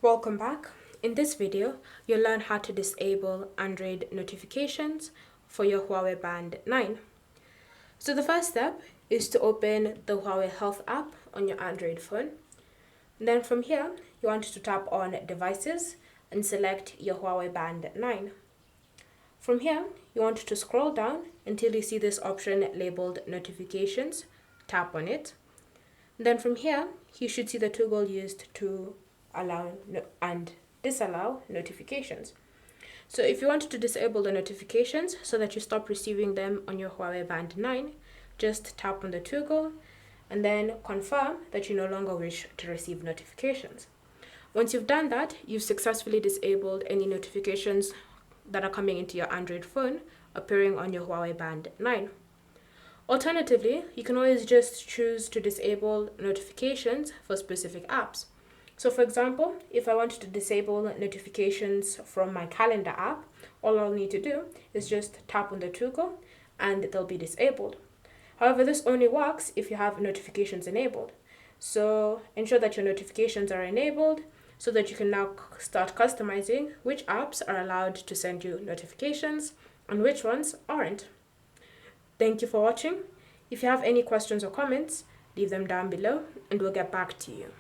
Welcome back. In this video, you'll learn how to disable Android notifications for your Huawei Band 9. So the first step is to open the Huawei Health app on your Android phone. And then from here, you want to tap on Devices and select your Huawei Band 9. From here, you want to scroll down until you see this option labeled Notifications. Tap on it. And then from here, you should see the toggle used to allow and disallow notifications. So if you want to disable the notifications so that you stop receiving them on your Huawei Band 9, just tap on the toggle and then confirm that you no longer wish to receive notifications. Once you've done that, you've successfully disabled any notifications that are coming into your Android phone appearing on your Huawei Band 9. Alternatively, you can always just choose to disable notifications for specific apps. So for example, if I wanted to disable notifications from my calendar app, all I'll need to do is just tap on the toggle and they'll be disabled. However, this only works if you have notifications enabled. So ensure that your notifications are enabled so that you can now start customizing which apps are allowed to send you notifications and which ones aren't. Thank you for watching. If you have any questions or comments, leave them down below and we'll get back to you.